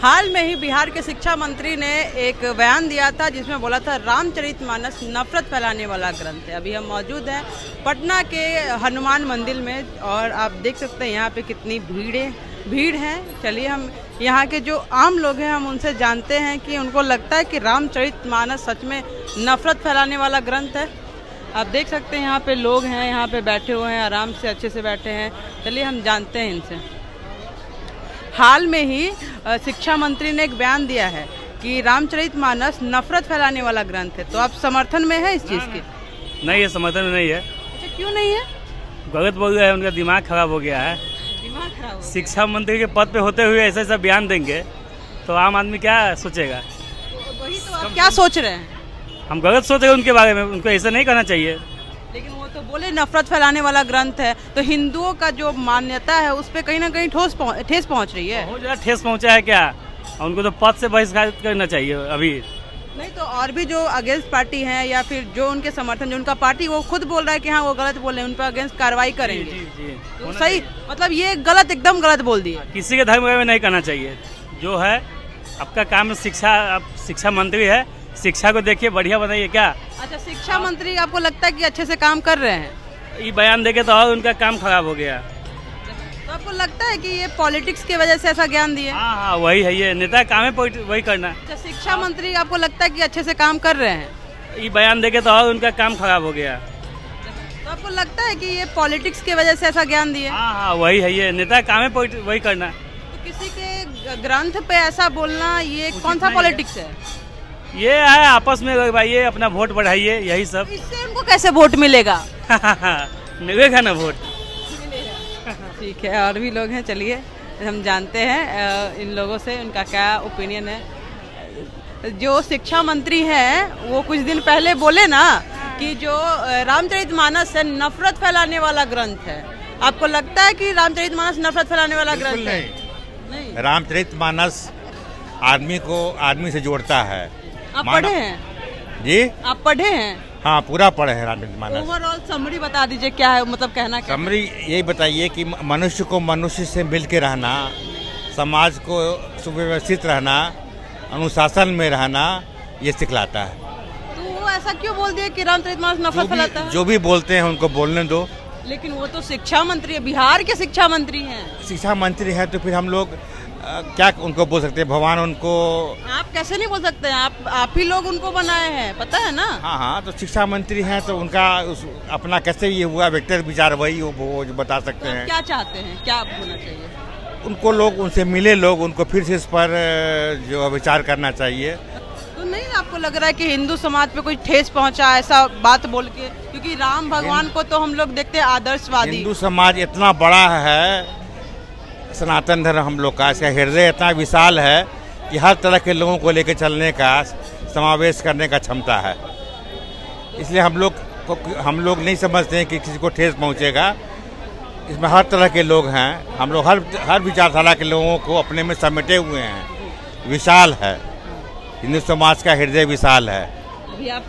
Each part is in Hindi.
हाल में ही बिहार के शिक्षा मंत्री ने एक बयान दिया था जिसमें बोला था रामचरितमानस नफरत फैलाने वाला ग्रंथ है। अभी हम मौजूद हैं पटना के हनुमान मंदिर में और आप देख सकते हैं यहाँ पे कितनी भीड़ है। चलिए हम यहाँ के जो आम लोग हैं हम उनसे जानते हैं कि उनको लगता है कि रामचरितमानस सच में नफरत फैलाने वाला ग्रंथ है। आप देख सकते हैं यहाँ पे लोग हैं, यहाँ पे बैठे हुए हैं, आराम से अच्छे से बैठे हैं। चलिए हम जानते हैं इनसे। हाल में ही शिक्षा मंत्री ने एक बयान दिया है कि रामचरितमानस नफरत फैलाने वाला ग्रंथ है, तो आप समर्थन में है इस चीज़ के? नहीं है, समर्थन में नहीं है। अच्छा, क्यों नहीं है? गलत बोल रहे हैं, उनका दिमाग खराब हो गया है। दिमाग खराब हो गया। शिक्षा मंत्री के पद पे होते हुए ऐसा ऐसा बयान देंगे तो आम आदमी क्या सोचेगा? वही तो आप क्या सोच रहे हैं? हम गलत सोच रहे हैं उनके बारे में, उनको ऐसा नहीं करना चाहिए। लेकिन वो तो बोले नफरत फैलाने वाला ग्रंथ है, तो हिंदुओं का जो मान्यता है उस पर कहीं ना कहीं ठेस पहुंच रही है। बहुत ज़्यादा ठेस पहुंचा है क्या? उनको तो पद से बहिष्कार करना चाहिए अभी। नहीं तो और भी जो अगेंस्ट पार्टी हैं या फिर जो उनके समर्थन जो उनका पार्टी वो खुद बोल रहा है कि हाँ वो गलत बोल रहे हैं, उन पर अगेंस्ट कार्रवाई करेंगे। जी। तो सही मतलब ये गलत, एकदम गलत बोल दिया। किसी के धर्म में नहीं करना चाहिए। जो है आपका काम शिक्षा, आप शिक्षा मंत्री है, शिक्षा को देखिए, बढ़िया बनाइए क्या। अच्छा, शिक्षा मंत्री आपको लगता है कि अच्छे से काम कर रहे हैं? ये बयान देके तो और उनका काम खराब हो गया। तो आपको लगता है कि ये पॉलिटिक्स की वजह से ऐसा ज्ञान दिए? हाँ, वही है, ये नेता काम है वही करना। अच्छा, शिक्षा मंत्री आपको लगता है कि अच्छे से काम कर रहे हैं? ये बयान देके तो और उनका काम खराब हो गया। तो आपको लगता है कि ये पॉलिटिक्स की वजह से ऐसा ज्ञान दिए? हाँ, वही है, ये नेता काम है वही करना। तो किसी के ग्रंथ पे ऐसा बोलना ये कौन सा पॉलिटिक्स है? ये है आपस में लगवाइए, अपना वोट बढ़ाइए, यही सब। इससे उनको कैसे वोट मिलेगा? मिलेगा ना वोट। ठीक है, और भी लोग हैं, चलिए हम जानते हैं इन लोगों से उनका क्या ओपिनियन है। जो शिक्षा मंत्री हैं वो कुछ दिन पहले बोले ना कि जो रामचरितमानस है नफरत फैलाने वाला ग्रंथ है। आपको लगता है कि रामचरितमानस नफरत फैलाने वाला ग्रंथ है? नहीं। रामचरितमानस आदमी से जोड़ता है। आप पढ़े हैं? जी, आप पढ़े हैं? हाँ, पूरा पढ़े हैं रामचरितमानस। ओवरऑल समरी बता दीजिए, क्या है मतलब कहना क्या? समरी यही बताइए कि मनुष्य को मनुष्य से मिल के रहना, समाज को सुव्यवस्थित रहना, अनुशासन में रहना, ये सिखलाता है। तो वो ऐसा क्यों बोल दिया कि रामचरितमानस नफरत फैलाता है? जो भी बोलते हैं उनको बोलने दो। लेकिन वो तो शिक्षा मंत्री है, बिहार के शिक्षा मंत्री हैं। शिक्षा मंत्री है तो फिर हम लोग क्या उनको बोल सकते हैं? भगवान उनको। आप कैसे नहीं बोल सकते हैं? आप ही लोग उनको बनाए हैं, पता है ना? हाँ, तो शिक्षा मंत्री हैं तो उनका अपना कैसे ये हुआ व्यक्तिगत विचार, वही वो जो बता सकते हैं। क्या चाहते हैं, क्या होना चाहिए? उनको लोग उनसे मिले, लोग उनको फिर से इस पर जो विचार करना चाहिए। तो नहीं आपको लग रहा है कि हिंदू समाज पे कोई ठेस पहुंचा ऐसा बात बोल के? क्योंकि राम भगवान को तो हम लोग देखते हैं आदर्शवादी। हिंदू समाज इतना बड़ा है, सनातन धर्म हम लोग का, इसका हृदय इतना विशाल है कि हर तरह के लोगों को लेकर चलने का, समावेश करने का क्षमता है। इसलिए हम लोग नहीं समझते हैं कि किसी को ठेस पहुंचेगा। इसमें हर तरह के लोग हैं, हम लोग हर विचारधारा के लोगों को अपने में समेटे हुए हैं। विशाल है, हिंदू समाज का हृदय विशाल है। अभी आप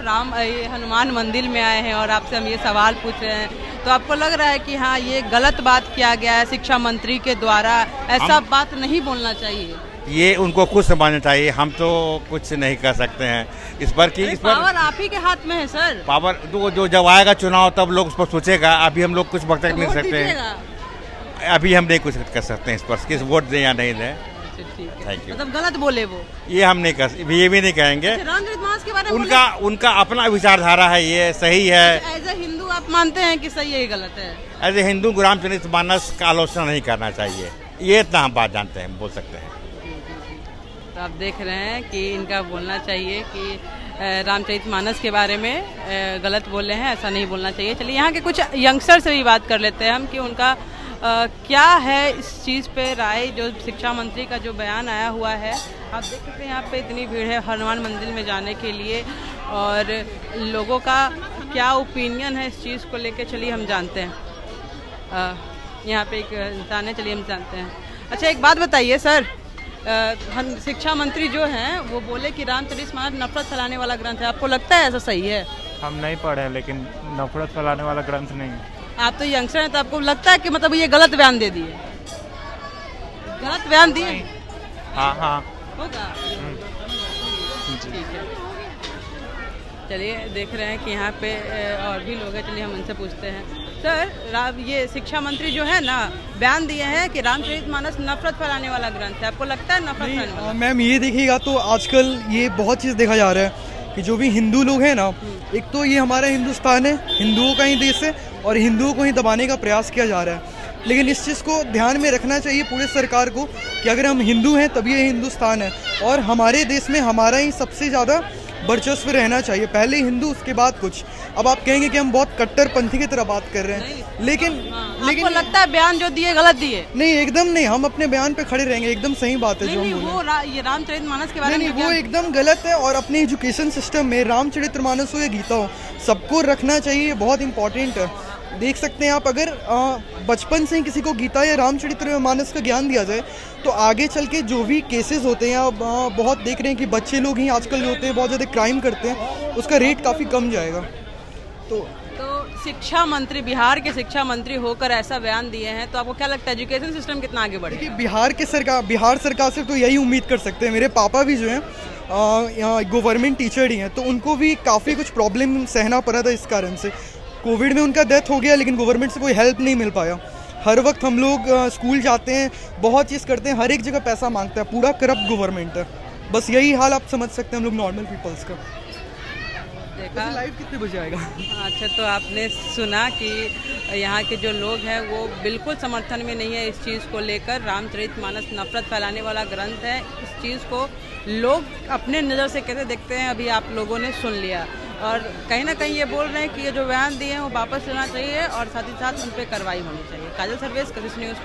हनुमान मंदिर में आए हैं और आपसे हम ये सवाल पूछ रहे हैं, तो आपको लग रहा है कि हाँ ये गलत बात किया गया है शिक्षा मंत्री के द्वारा, ऐसा बात नहीं बोलना चाहिए? ये उनको खुद समझना चाहिए, हम तो कुछ नहीं कर सकते हैं इस पर। पावर आप ही के हाथ में है सर। पावर जो जब आएगा चुनाव तब लोग उस पर सोचेगा। अभी हम लोग कुछ वक्त नहीं सकते हैं। अभी हम नहीं कुछ कर सकते हैं इस पर, किस वोट दें या नहीं दें। Thank you. मतलब गलत बोले वो, ये हम नहीं ये भी नहीं कहेंगे। रामचरितमानस के बारे में उनका अपना विचारधारा है, ये सही है। एज ए हिंदू आप मानते हैं कि सही है, ये गलत है? एज ए हिंदू रामचरितमानस का आलोचना नहीं करना चाहिए, ये इतना हम बात जानते हैं, बोल सकते हैं। तो आप देख रहे हैं कि इनका बोलना चाहिए कि रामचरितमानस के बारे में गलत बोल रहे हैं, ऐसा नहीं बोलना चाहिए। चलिए यहाँ के कुछ यंगस्टर से भी बात कर लेते हैं हम कि उनका क्या है इस चीज़ पे राय, जो शिक्षा मंत्री का जो बयान आया हुआ है। आप देख सकते हैं यहाँ पे इतनी भीड़ है हनुमान मंदिर में जाने के लिए, और लोगों का क्या ओपिनियन है इस चीज़ को लेके, चलिए हम जानते हैं। यहाँ पे एक इंसान है, चलिए हम जानते हैं। अच्छा, एक बात बताइए सर, शिक्षा मंत्री जो हैं वो बोले कि रामचरितमानस नफरत फैलाने वाला ग्रंथ है, आपको लगता है ऐसा सही है? हम नहीं पढ़े हैं, लेकिन नफरत फैलाने वाला ग्रंथ नहीं है। आप तो यंगस्टर हैं, तो आपको लगता है कि मतलब ये गलत बयान दे दिए? गलत बयान दिए? हाँ, होगा। ठीक है, चलिए देख रहे हैं कि यहाँ पे और भी लोग हैं, चलिए हम उनसे पूछते हैं। सर, ये शिक्षा मंत्री जो है ना, बयान दिए हैं कि रामचरितमानस नफरत फैलाने वाला ग्रंथ है। आपको लगता है नफरत फैलाने वाला? मैम ये देखिएगा तो आजकल ये बहुत चीज़ देखा जा रहा है कि जो भी हिंदू लोग हैं ना, एक तो ये हमारा हिंदुस्तान है, हिंदुओं का ही देश है और हिंदुओं को ही दबाने का प्रयास किया जा रहा है। लेकिन इस चीज़ को ध्यान में रखना चाहिए पूरे सरकार को कि अगर हम हिंदू हैं तभी ये हिंदुस्तान है और हमारे देश में हमारा ही सबसे ज़्यादा वर्चस्व रहना चाहिए, पहले हिंदू उसके बाद कुछ। अब आप कहेंगे कि हम बहुत कट्टरपंथी की तरह बात कर रहे हैं, लेकिन आपको लगता है बयान जो दिए गलत दिए? नहीं, एकदम नहीं, हम अपने बयान पे खड़े रहेंगे, एकदम सही बात है जो हम बोले। ये रामचरितमानस के बारे में नहीं, वो एकदम गलत है और अपने एजुकेशन सिस्टम में रामचरितमानस हो या गीता हो, सबको रखना चाहिए, बहुत इंपॉर्टेंट है। देख सकते हैं आप, अगर बचपन से ही किसी को गीता या रामचरितमानस का ज्ञान दिया जाए तो आगे चल के जो भी केसेस होते हैं, बहुत देख रहे हैं कि बच्चे लोग ही आजकल जो होते हैं बहुत ज़्यादा क्राइम करते हैं, उसका रेट काफ़ी कम जाएगा। तो शिक्षा मंत्री, बिहार के शिक्षा मंत्री होकर ऐसा बयान दिए हैं, तो आपको क्या लगता है एजुकेशन सिस्टम कितना आगे बढ़ेगा? देखिए, बिहार सरकार से तो यही उम्मीद कर सकते हैं। मेरे पापा भी जो हैं गवर्नमेंट टीचर ही हैं, तो उनको भी काफ़ी कुछ प्रॉब्लम सहना पड़ा था इस कारण से। कोविड में उनका डेथ हो गया, लेकिन गवर्नमेंट से कोई हेल्प नहीं मिल पाया। हर वक्त हम लोग स्कूल जाते हैं, बहुत चीज़ करते हैं, हर एक जगह पैसा मांगता है, पूरा करप्ट गवर्नमेंट है। बस यही हाल आप समझ सकते हैं हम लोग नॉर्मल पीपल्स का। देखा लाइव कितने बजे आएगा? अच्छा, तो आपने सुना कि यहाँ के जो लोग हैं वो बिल्कुल समर्थन में नहीं है इस चीज़ को लेकर। रामचरितमानस नफरत फैलाने वाला ग्रंथ है, इस चीज़ को लोग अपने नज़र से कैसे देखते हैं अभी आप लोगों ने सुन लिया। और कहीं ना कहीं ये बोल रहे हैं कि ये जो बयान दिए हैं वो वापस लेना चाहिए और साथ ही साथ उन पर कार्रवाई होनी चाहिए। काजल सर्वेश, कशिश न्यूज़।